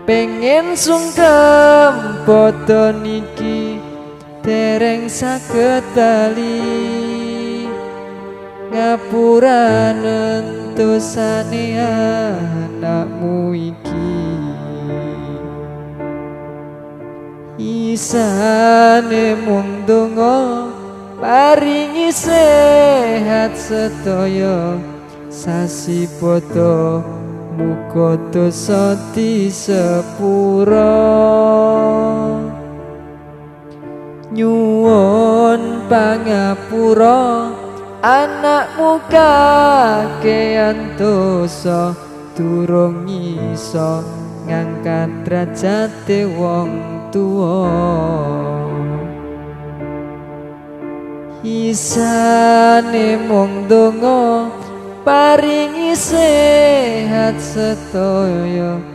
pengen sungkem padha niki dereng saged bali ngapuranen dosane anakmu iki isane mung donga paringi sehat sedaya sasi padha muga dosa disepura nyuwun pangapura anakmu kakean dosa durung iso ngangkat derajate wong tuwa isane mung donga paringi sehat sedaya